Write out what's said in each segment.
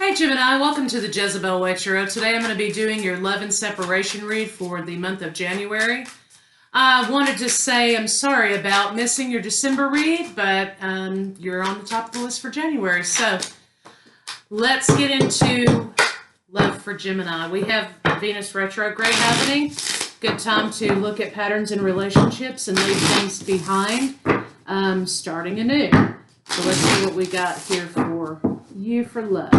Hey Gemini, welcome to the Jezebel Way Tarot. Today I'm going to be doing your love and separation read for the month of January. I wanted to say I'm sorry about missing your December read, but you're on the top of the list for January. So let's get into love for Gemini. We have Venus retrograde happening. Good time to look at patterns in relationships and leave things behind, starting anew. So let's see what we got here for you for love.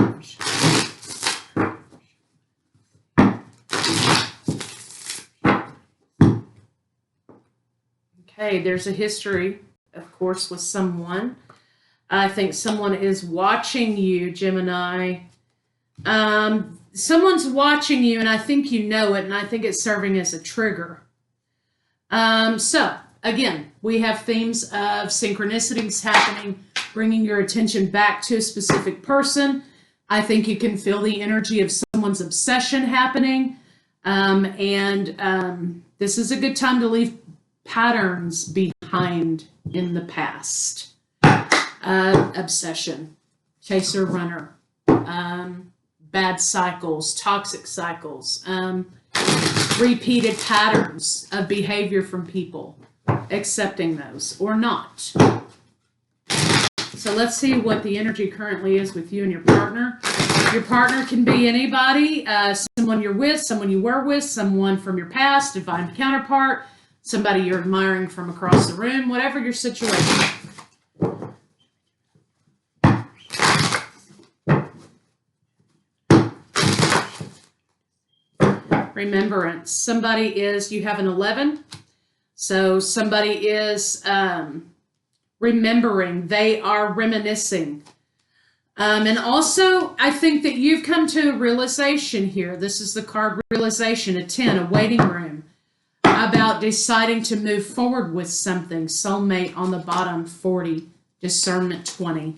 Okay, there's a history, of course, with someone. I think someone is watching you, Gemini. Someone's watching you, and I think you know it, and I think it's serving as a trigger. So, again, we have themes of synchronicities happening, bringing your attention back to a specific person. I think you can feel the energy of someone's obsession happening. This is a good time to leave patterns behind in the past. Obsession, chaser runner, bad cycles, toxic cycles, repeated patterns of behavior from people, accepting those or not. So let's see what the energy currently is with you and your partner. Your partner can be anybody, someone you're with, someone you were with, someone from your past, divine counterpart, somebody you're admiring from across the room, whatever your situation. Remembrance. Somebody is, you have an 11. So somebody is remembering. They are reminiscing. And also, I think that you've come to a realization here. This is the card realization, a 10, a waiting room, about deciding to move forward with something. Soulmate on the bottom, 40, discernment, 20.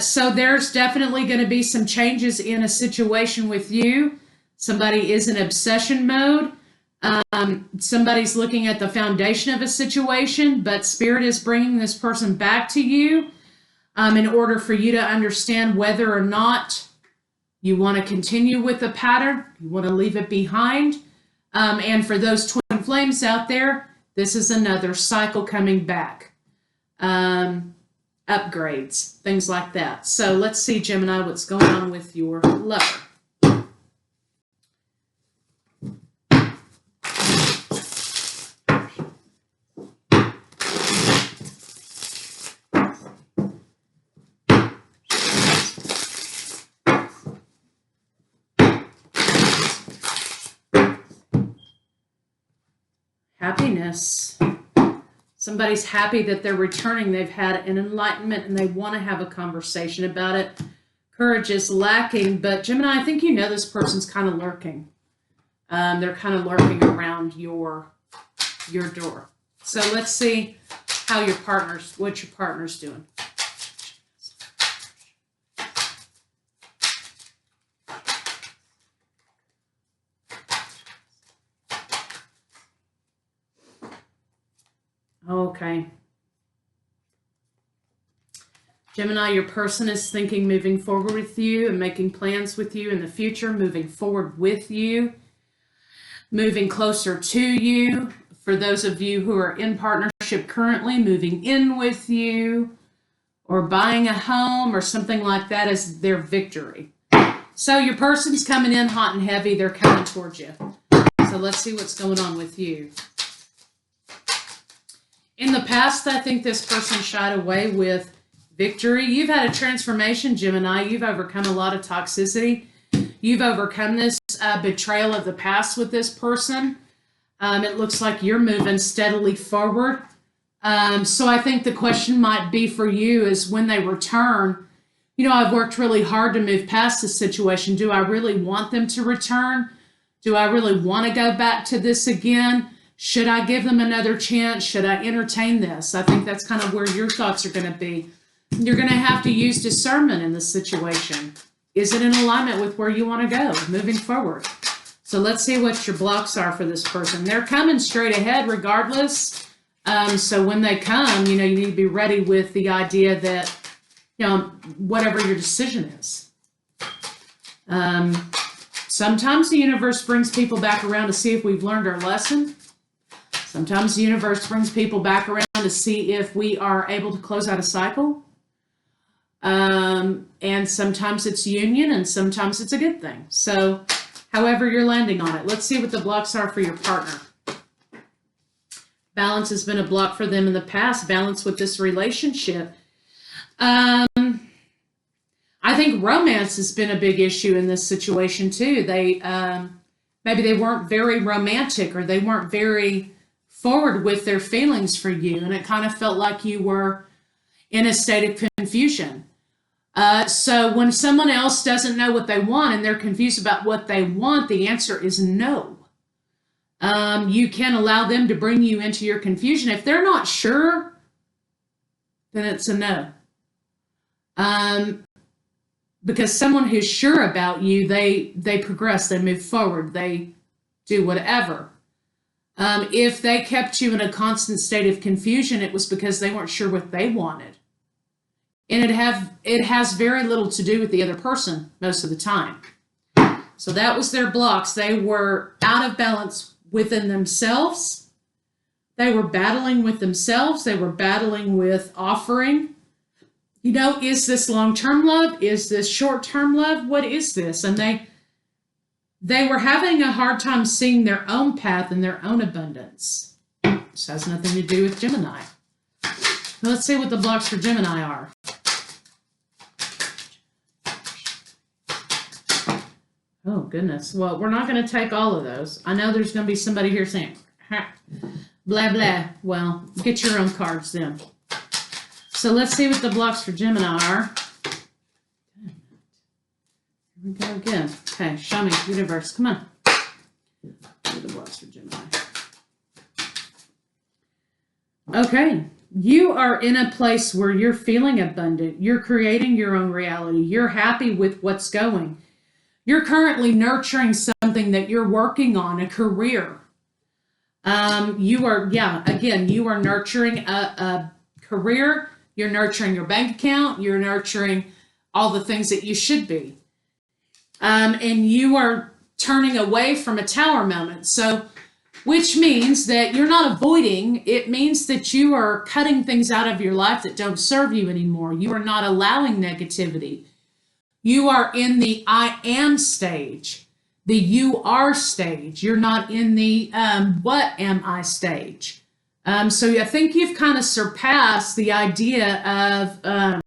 So there's definitely going to be some changes in a situation with you. Somebody is in obsession mode. Somebody's looking at the foundation of a situation, but Spirit is bringing this person back to you in order for you to understand whether or not you want to continue with the pattern, you want to leave it behind. And for those twin flames out there, this is another cycle coming back. Upgrades, things like that. So let's see, Gemini, what's going on with your lover. Happiness. Somebody's happy that they're returning. They've had an enlightenment and they want to have a conversation about it. Courage is lacking, but Gemini, I think you know this person's kind of lurking. They're kind of lurking around your door. So let's see how what your partner's doing. Okay. Gemini, your person is thinking moving forward with you and making plans with you in the future, moving forward with you, moving closer to you. For those of you who are in partnership currently, moving in with you or buying a home or something like that is their victory. So your person's coming in hot and heavy. They're coming towards you. So let's see what's going on with you. In the past, I think this person shied away with victory. You've had a transformation, Gemini. You've overcome a lot of toxicity. You've overcome this betrayal of the past with this person. It looks like you're moving steadily forward. So I think the question might be for you is when they return, you know, I've worked really hard to move past this situation. Do I really want them to return? Do I really want to go back to this again? Should I give them another chance? Should I entertain this? I think that's kind of where your thoughts are going to be. You're going to have to use discernment in this situation. Is it in alignment with where you want to go moving forward? So let's see what your blocks are for this person. They're coming straight ahead regardless. So when they come, you know, you need to be ready with the idea that, you know, whatever your decision is. Sometimes the universe brings people back around to see if we've learned our lesson. Sometimes the universe brings people back around to see if we are able to close out a cycle. And sometimes it's union, and sometimes it's a good thing. So however you're landing on it. Let's see what the blocks are for your partner. Balance has been a block for them in the past. Balance with this relationship. I think romance has been a big issue in this situation too. They maybe they weren't very romantic, or they weren't very forward with their feelings for you, and it kind of felt like you were in a state of confusion. So when someone else doesn't know what they want and they're confused about what they want, the answer is no. You can allow them to bring you into your confusion. If they're not sure, then it's a no. Because someone who's sure about you, they progress, they move forward, they do whatever. If they kept you in a constant state of confusion, it was because they weren't sure what they wanted. And it has very little to do with the other person most of the time. So that was their blocks. They were out of balance within themselves. They were battling with themselves. They were battling with offering. You know, is this long-term love? Is this short-term love? What is this? And they were having a hard time seeing their own path and their own abundance. This has nothing to do with Gemini. Let's see what the blocks for Gemini are. Oh, goodness. Well, we're not going to take all of those. I know there's going to be somebody here saying, blah, blah. Well, get your own cards then. So let's see what the blocks for Gemini are. Here we go again. Okay, show me, universe. Come on. What are the blocks for Gemini? Okay, you are in a place where you're feeling abundant. You're creating your own reality. You're happy with what's going. You're currently nurturing something that you're working on, a career. You are nurturing a career. You're nurturing your bank account. You're nurturing all the things that you should be. And you are turning away from a tower moment. So, which means that you're not avoiding. It means that you are cutting things out of your life that don't serve you anymore. You are not allowing negativity. You are in the I am stage, the you are stage. You're not in the what am I stage. So I think you've kind of surpassed the idea of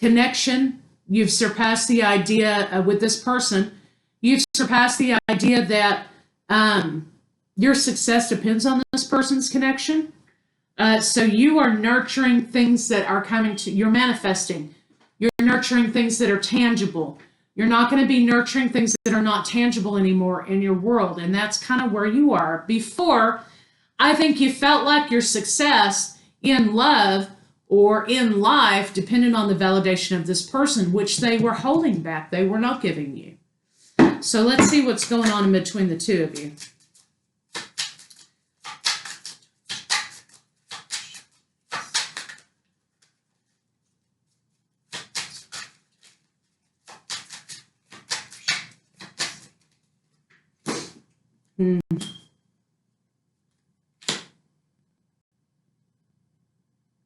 connection. You've surpassed the idea with this person. You've surpassed the idea that your success depends on this person's connection. So you are nurturing things that are coming to, you're manifesting. You're nurturing things that are tangible. You're not going to be nurturing things that are not tangible anymore in your world. And that's kind of where you are. Before, I think you felt like your success in love or in life depended on the validation of this person, which they were holding back. They were not giving you. So let's see what's going on in between the two of you.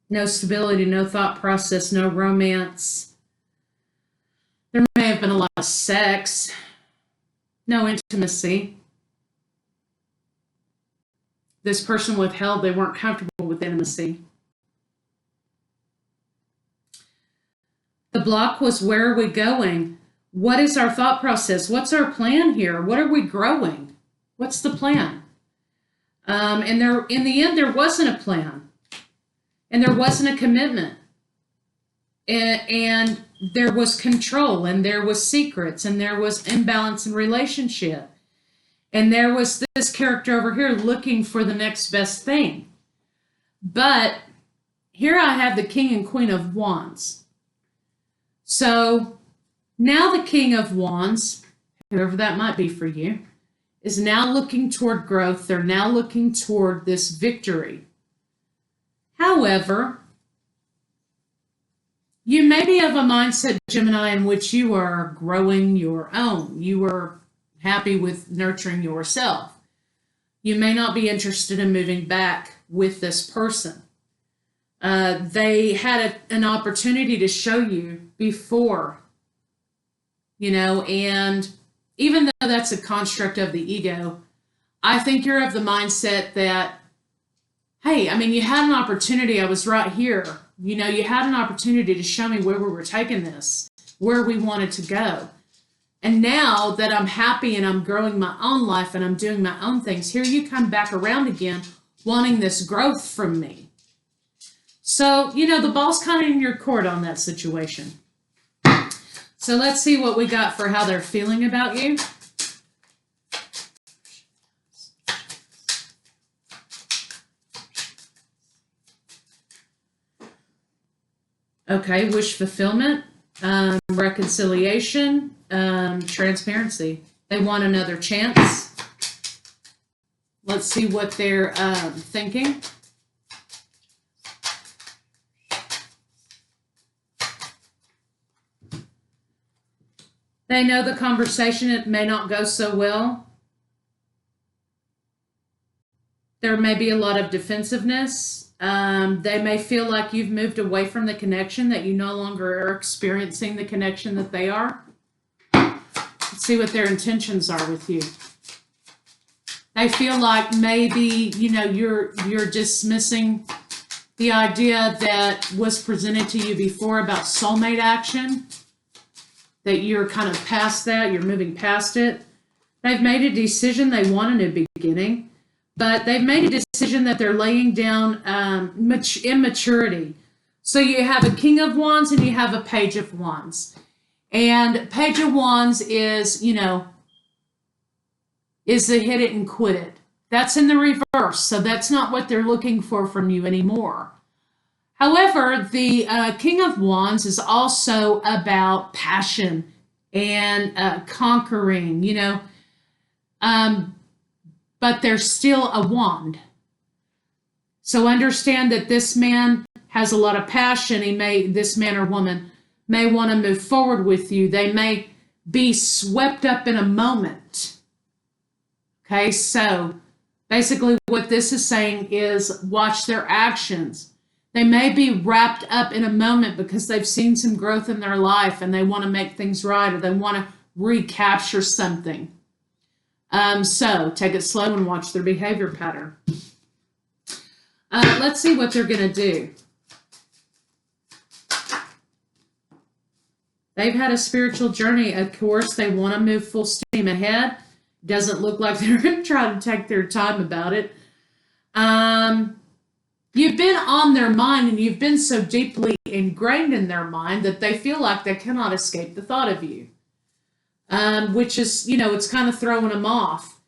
No stability, no thought process, no romance. There may have been a lot of sex, no intimacy. This person withheld, they weren't comfortable with intimacy. The block was, where are we going? What is our thought process? What's our plan here? What are we growing? What's the plan? And there, in the end, there wasn't a plan. And there wasn't a commitment. And there was control, and there was secrets, and there was imbalance in relationship. And there was this character over here looking for the next best thing. But here I have the King and Queen of Wands. So now the King of Wands, whoever that might be for you, is now looking toward growth. They're now looking toward this victory. However, You may be of a mindset, Gemini, in which you are growing your own. You are happy with nurturing yourself. You may not be interested in moving back with this person. They had an opportunity to show you before, and even though that's a construct of the ego, I think you're of the mindset that, hey, I mean, you had an opportunity. I was right here. You had an opportunity to show me where we were taking this, where we wanted to go. And now that I'm happy and I'm growing my own life and I'm doing my own things, here you come back around again wanting this growth from me. So, the ball's kind of in your court on that situation. So let's see what we got for how they're feeling about you. Okay, wish fulfillment, reconciliation, transparency. They want another chance. Let's see what they're thinking. They know the conversation, it may not go so well. There may be a lot of defensiveness. They may feel like you've moved away from the connection, that you no longer are experiencing the connection that they are. Let's see what their intentions are with you. They feel like maybe, you're dismissing the idea that was presented to you before about soulmate action, that you're kind of past that, you're moving past it. They've made a decision, they want a new beginning, but they've made a decision that they're laying down immaturity. So you have a King of Wands and you have a Page of Wands. And Page of Wands is, is the hit it and quit it. That's in the reverse, so that's not what they're looking for from you anymore. However, the King of Wands is also about passion and conquering, but there's still a wand. So understand that this man has a lot of passion. This man or woman may want to move forward with you. They may be swept up in a moment. Okay, so basically what this is saying is watch their actions. They may be wrapped up in a moment because they've seen some growth in their life and they want to make things right, or they want to recapture something. So take it slow and watch their behavior pattern. Let's see what they're going to do. They've had a spiritual journey. Of course, they want to move full steam ahead. Doesn't look like they're going to try to take their time about it. You've been on their mind and you've been so deeply ingrained in their mind that they feel like they cannot escape the thought of you, which is, it's kind of throwing them off.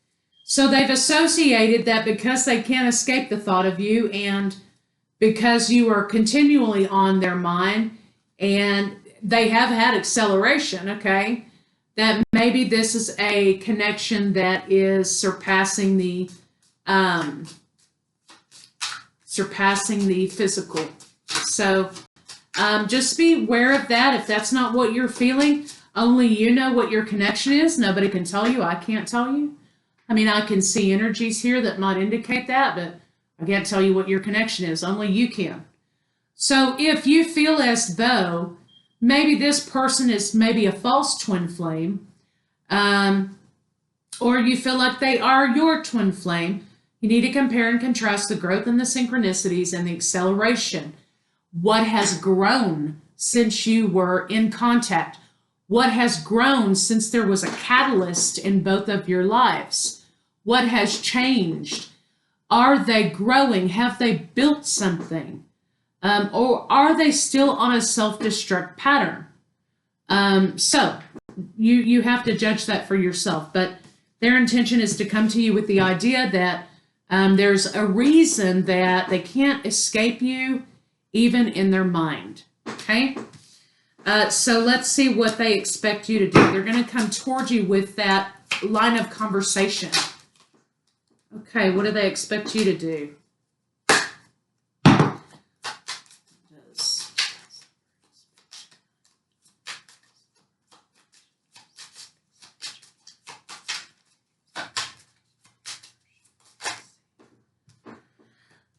So they've associated that because they can't escape the thought of you and because you are continually on their mind and they have had acceleration, okay, that maybe this is a connection that is surpassing the physical. So just be aware of that. If that's not what you're feeling, only you know what your connection is. Nobody can tell you. I can't tell you. I mean, I can see energies here that might indicate that, but I can't tell you what your connection is. Only you can. So if you feel as though maybe this person is maybe a false twin flame, or you feel like they are your twin flame, you need to compare and contrast the growth and the synchronicities and the acceleration. What has grown since you were in contact? What has grown since there was a catalyst in both of your lives? What has changed? Are they growing? Have they built something? Or are they still on a self-destruct pattern? So you have to judge that for yourself. But their intention is to come to you with the idea that there's a reason that they can't escape you, even in their mind. Okay? So let's see what they expect you to do. They're going to come toward you with that line of conversation. Okay, what do they expect you to do?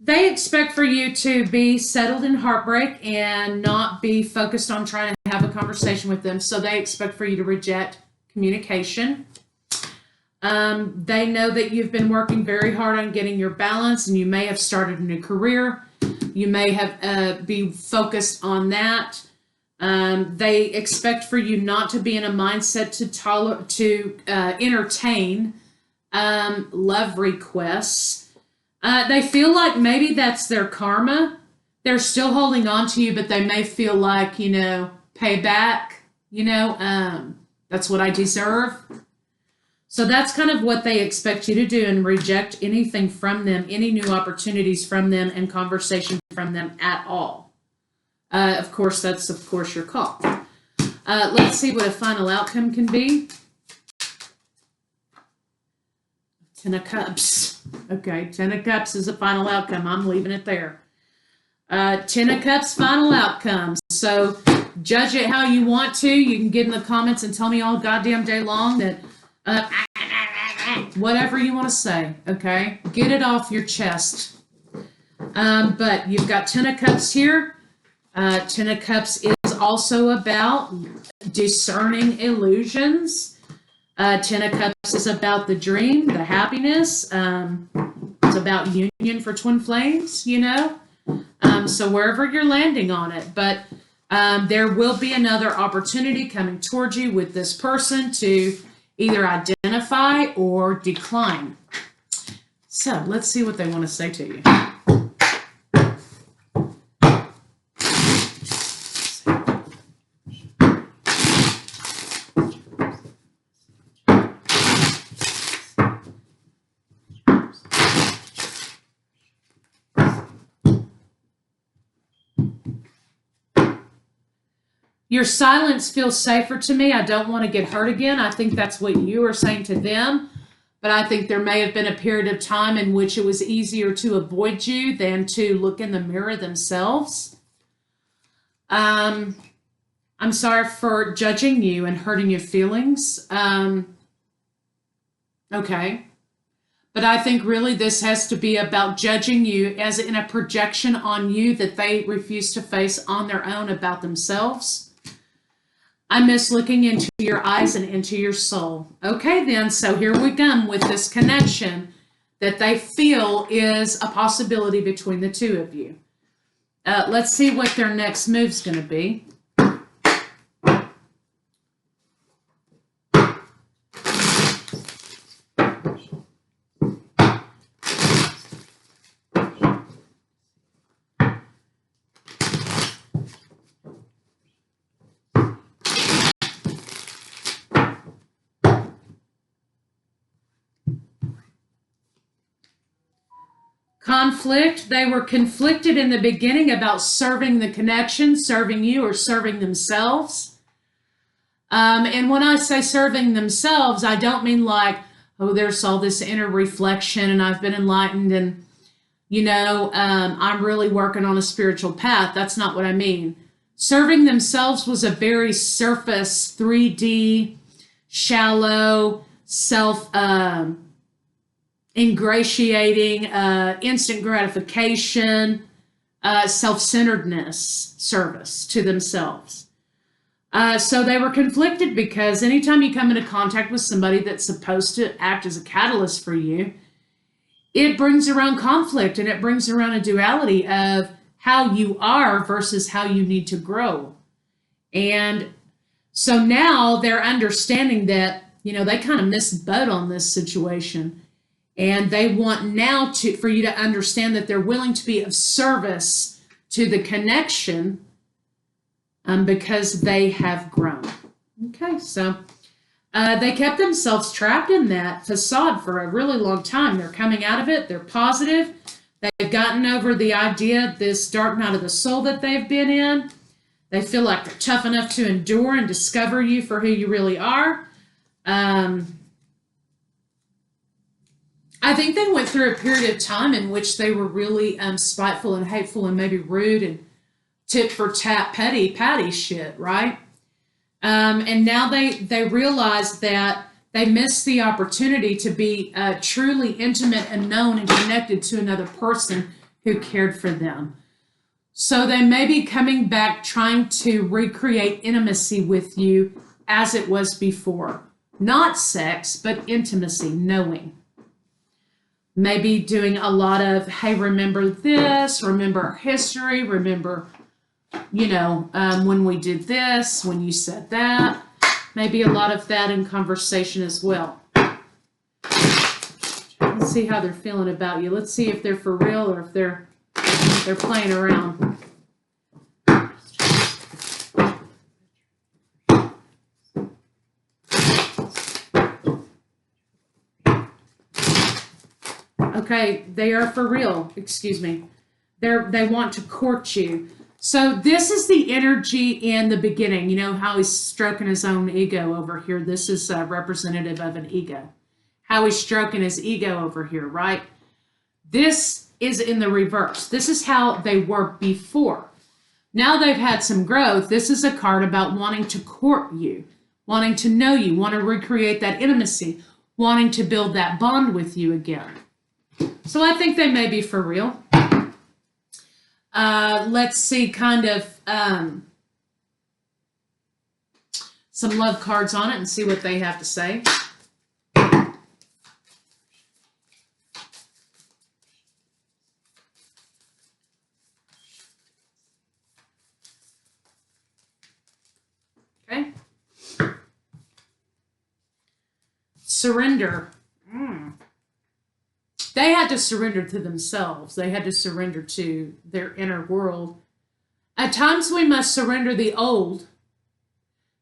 They expect for you to be settled in heartbreak and not be focused on trying to have a conversation with them. So they expect for you to reject communication. They know that you've been working very hard on getting your balance, and you may have started a new career. You may have be focused on that. They expect for you not to be in a mindset to entertain love requests. They feel like maybe that's their karma. They're still holding on to you, but they may feel like, payback, that's what I deserve. So that's kind of what they expect you to do, and reject anything from them, any new opportunities from them and conversation from them at all. Of course, that's your call. Let's see what a final outcome can be. 10 of Cups. Okay, 10 of Cups is a final outcome. I'm leaving it there. 10 of Cups, final outcome. So judge it how you want to. You can get in the comments and tell me all goddamn day long that whatever you want to say, okay? Get it off your chest. But you've got 10 of Cups here. 10 of Cups is also about discerning illusions. 10 of Cups is about the dream, the happiness. It's about union for twin flames, So wherever you're landing on it. But there will be another opportunity coming towards you with this person to either identify or decline. So let's see what they want to say to you. Your silence feels safer to me. I don't want to get hurt again. I think that's what you are saying to them. But I think there may have been a period of time in which it was easier to avoid you than to look in the mirror themselves. I'm sorry for judging you and hurting your feelings. Okay. But I think really this has to be about judging you as in a projection on you that they refuse to face on their own about themselves. I miss looking into your eyes and into your soul. Okay, then, so here we come with this connection that they feel is a possibility between the two of you. Let's see what their next move's going to be. Conflict. They were conflicted in the beginning about serving the connection, serving you, or serving themselves. And when I say serving themselves, I don't mean like, oh, there's all this inner reflection and I've been enlightened and, I'm really working on a spiritual path. That's not what I mean. Serving themselves was a very surface, 3D, shallow, ingratiating, instant gratification, self-centeredness service to themselves. So they were conflicted because anytime you come into contact with somebody that's supposed to act as a catalyst for you, it brings around conflict and it brings around a duality of how you are versus how you need to grow. And so now they're understanding that, they kind of missed the boat on this situation. And they want now for you to understand that they're willing to be of service to the connection because they have grown. Okay, so they kept themselves trapped in that facade for a really long time. They're coming out of it. They're positive. They've gotten over the idea, this dark night of the soul that they've been in. They feel like they're tough enough to endure and discover you for who you really are. I think they went through a period of time in which they were really spiteful and hateful and maybe rude and tit for tat, patty shit, right? And now they realize that they missed the opportunity to be truly intimate and known and connected to another person who cared for them. So they may be coming back trying to recreate intimacy with you as it was before. Not sex, but intimacy, knowing. Maybe doing a lot of, hey, remember this, remember our history, remember, when we did this, when you said that. Maybe a lot of that in conversation as well. Let's see how they're feeling about you. Let's see if they're for real or if they're playing around. Okay, they are for real. Excuse me. They want to court you. So this is the energy in the beginning. You know how he's stroking his own ego over here. This is representative of an ego. How he's stroking his ego over here, right? This is in the reverse. This is how they were before. Now they've had some growth. This is a card about wanting to court you, wanting to know you, want to recreate that intimacy, wanting to build that bond with you again. So I think they may be for real. Let's see kind of some love cards on it and see what they have to say. Okay. Surrender. They had to surrender to themselves. They had to surrender to their inner world. At times we must surrender the old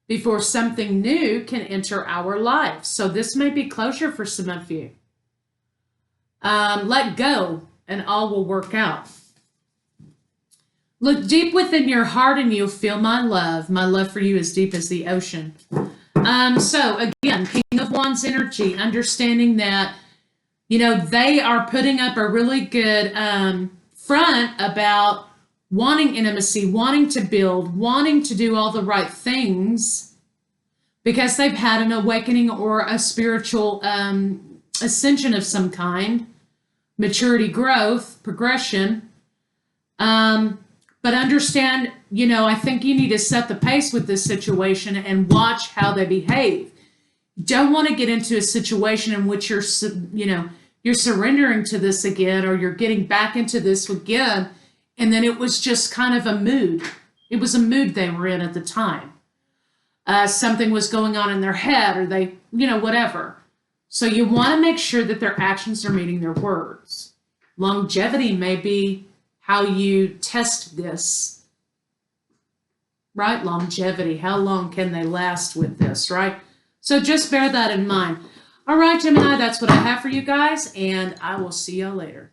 before something new can enter our lives. So this may be closure for some of you. Let go and all will work out. Look deep within your heart and you'll feel my love. My love for you is deep as the ocean. So again, King of Wands energy, understanding that they are putting up a really good front about wanting intimacy, wanting to build, wanting to do all the right things because they've had an awakening or a spiritual ascension of some kind, maturity, growth, progression. But understand, I think you need to set the pace with this situation and watch how they behave. You don't want to get into a situation in which you're surrendering to this again, or you're getting back into this again, and then it was just kind of a mood. It was a mood they were in at the time. Something was going on in their head, or they, whatever. So you want to make sure that their actions are meeting their words. Longevity may be how you test this, right? Longevity. How long can they last with this, right? So just bear that in mind. All right, Gemini, that's what I have for you guys, and I will see y'all later.